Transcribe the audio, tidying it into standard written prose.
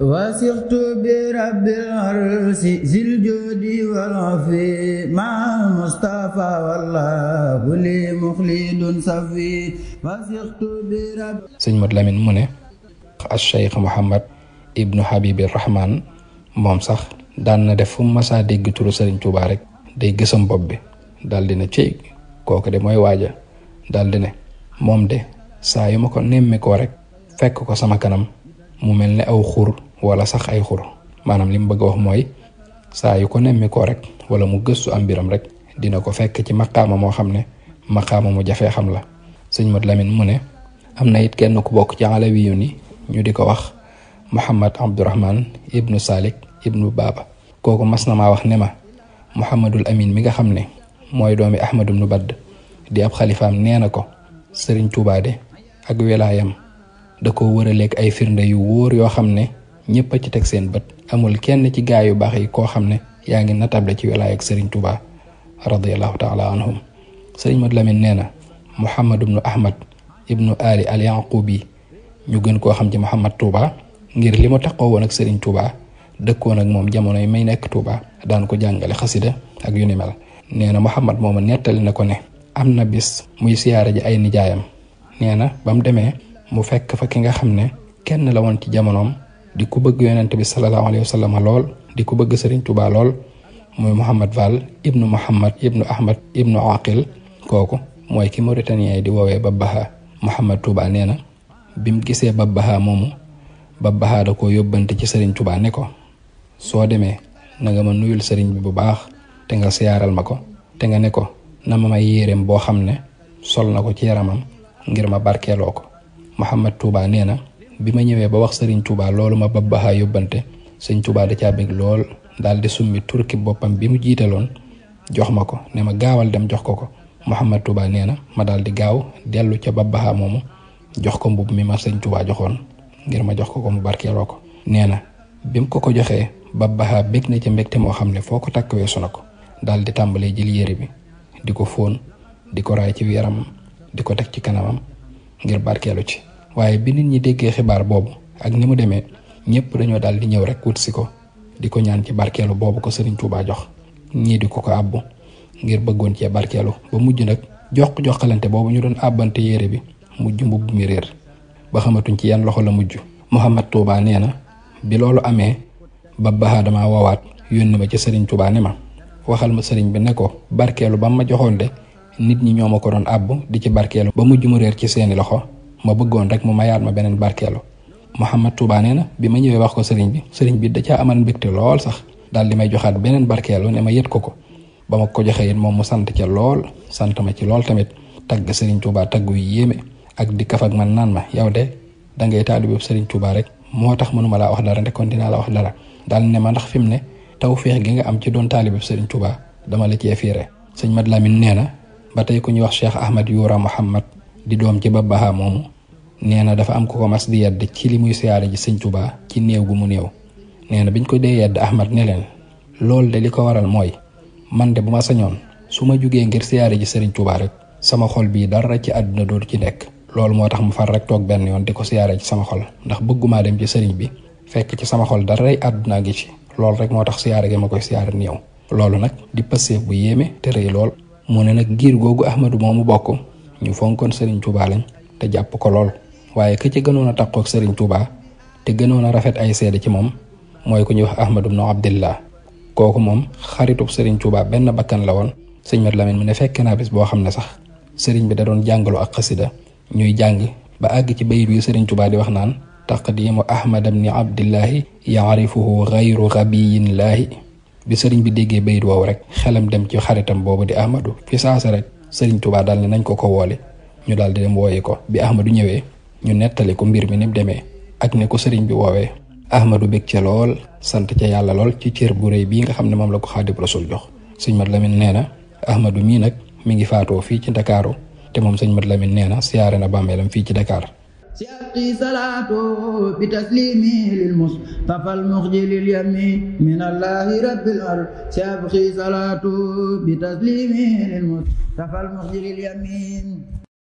وثقت برب العرش ذي الجود والعفو مع المصطفى والله لي مخلد صفي وثقت برب. sëñ Mat Lamin mu ne Cheikh Mouhamad ibnu Habibi Rahman moom sax daan na def fu mu masaa dégg turu Sëriñ Tuubaa rek day gësam bopp bi daal di ne cey kooku de mooy waaja daal di ne moom de saa yu ma ko nemmikoo rek fekk ko sama kanam mu mel ne aw xur wala sax ay xur maanaam li mu bëgg a wax mooy saa yu ko nemmikoo rek wala mu gëstu am mbiram rek dina ko fekk ci maqaama moo xam ne maqaama mu jafee xam la. sëñ Mat Lamin mu ne am na it kenn ku bokk ci alawiyu ni ñu di ko wax Muhammad Abdurahman ibnu Salik ibnu Baba kooku mas na maa wax ne ma Muhammadul Amin mi nga xam ne mooy doomi Ahmadu ibnu Badd di ab xalifaam nee na ko Sëriñ Tuubaa de ak wilaayam da ko wëraleeg ay firnde yu wóor yoo xam ne ñëpp a ci teg seen bët amul kenn ci gaa yu baax yi koo xam ne yaa ngi natable ci wilaaya ak Sëriñ Tuubaa radiyallahu taala anhum. Sëriñ Mat Lamin nee na Muhammad ibnu Ahmad ibnu Ali al Yaqubi ñu gën koo xam ci Muhammad Touba ngir li mu taxoo woon ak Sëriñ Tuubaa dëkkoon ak moom jamono yi may nekk Touba daan ko jàngale xasida ak yu ni mel. nee na Muhammad moomu nettali na ko ne am na bis muy siyaare ji ay nijaayam nee na ba mu demee mu fekk fa ki nga xam ne kenn la woon ci jamonoom di ko bëgg yonent bi sallallahu alayhi wa sallam lool di ko bëgg Sëriñ Tuubaa lool muy Muhammad Fall ibnu Muhammad ibnu Ahmad ibnu Aqil kooku mooy ki Mauritanien di woowee Babbaha. Muhammad Touba nee na bi mu gisee Babbaha moomu Babbaha da ko yóbbante ci Sëriñ Tuubaa ne ko soo demee na nga ma nuyul sëriñ bi bu baax te nga siyaaral ma ko te nga ne ko na ma may yéreem boo xam ne sol na ko ci yaramam ngir ma barkeeloo ko. Muhammad Touba nee na bi ma ñëwee ba wax Sëriñ Tuubaa loolu ma Babbaha yóbbante Sëriñ Tuubaa da caa bég lool daal di summi turki boppam bi mu jiitaloon jox ma ko ne ma gaawal dem jox ko ko. Muhammad Touba nee na ma daal di gaaw dellu ca Babbaha moomu jox ko mbubb mi ma Sëriñ Tuubaa joxoon ngir ma jox ko ko mu barkeeloo ko. nee na bi mu ko joxee Babbaha bég na ca mbégte moo xam ne foo ko takk weesu na ko daal di tàmbalee jël yére bi di ko fóon di ko raay ci yaramam di ko teg ci kanamam ngir barkeelu ci. waaye bi nit ñi déggee xibaar boobu ak ni mu demee ñëpp dañoo daal di ñëw rek wut si ko di ko ñaan ci barkeelu boobu ko Sëriñ Tuubaa jox ñii di ko àbbu ngir bëggoon cee barkeelu ba mujj nag joxalante boobu ñu doon àbbante yére bi mujj mbubb mi réer ba xamatuñ ci yan loxo la mujj. Muhammad Touba nee na bi loolu amee Babbaha damaa woowaat yónni ma ci Sëriñ Tuubaa ne ma waxal ma sëriñ bi ne ko barkeelu ba ma joxoon de nit ñi ñoo ma ko doon àbb di ci barkeelu ba mujj mu réer ci seeni loxo ma bëggoon rek mu mayaat ma beneen barkeelu. Muhammad Touba nee na bi ma ñëwee wax ko sëriñ bi da caa amal mbégte lool sax daal di may joxaat beneen barkeelu ne ma yët ko ba ma ko joxee it moom mu sant ca lool sant ma ci lool tamit tagg Sëriñ Tuubaa tagg yu yéeme ak di kaf ak man naan ma yow de dangay taalibe Sëriñ Tuubaa rek moo tax mënuma laa wax dara ndekkoon dinaa la wax dara daal ne ma ndax fi mu ne tawfeex gi nga am ci doon taalibe Sëriñ Tuubaa dama la cee fiire. sëñ Mat Lamin nee na ba tey ku ñuy wax Cheikh Ahmad Yura Muhammad di doom ci Babbaha moomu nee na dafa am ku ko mas di yedd ci li muy siyaare ji Sëriñ Tuubaa ci néew gu mu néew. nee na biñ ko dee yedd Ahmad ne leen loolu de li ko waral mooy man de bu ma sañoon su ma jugee ngir siyaare ji Sëriñ Tuubaa rek sama xol bii dara ci àdduna dootu ci nekk loolu moo tax mu far rek toog benn yoon di ko siyaare ci sama xol ndax bëggumaa dem ci sëriñ bi fekk ci sama xol dara ay àdduna ngi ci loolu rek moo tax siyaare gi ma koy siyaare néew. loolu nag di pëseef bu yéeme te rëy lool. mu ne nag giir googu Ahmadu moomu bokk ñu fonkoon Sëriñ Tuubaa lañ te jàpp ko lool waaye ka ci gënoon a taqoo ak Sëriñ Tuubaa te gënoon a rafet ay seede ci moom mooy ku ñuy wax Ahmadu ibnu Abdillah kooku moom xaritub Sëriñ Tuubaa benn bakkan la woon. sëñ Mat Lamin mu ne fekk naa bis boo xam ne sax sëriñ bi da doon jàngalu ak xasida ñuy jàng ba àgg ci bayit yu Sëriñ Tuubaa di wax naan taqdimu Ahmad ibni Abdillahi yaarifuhu gayru gabiyin laahi. bi sëriñ bi déggee bayit woowu rek xelam dem ci xaritam boobu di Ahmadu fi saasa rek Sëriñ Tuubaa daal ne nañ ko woole ñu daal di dem wooyi ko. bi Ahmadu ñëwee ñu nettali ko mbir mi ni mu demee ak ne ko sëriñ bi woowee Ahmadu bég ca lool sant ca yàlla lool ci cër bu rëy bii nga xam ne moom la ko Xaadimu Rasuul jox. sëñ Mat Lamin nee na Ahmadu mii nag mi ngi faatoo fii ci Ndakaaru te moom sëñ Mat Lamin nee na siyaare na bàmmeelam fii ci Dakar. سيأتي صلاته بتسليمه للمصطفى المخجل اليمين من الله رب الأرض سيبقي صلاته بتسليمه للمصطفى المخجل اليمين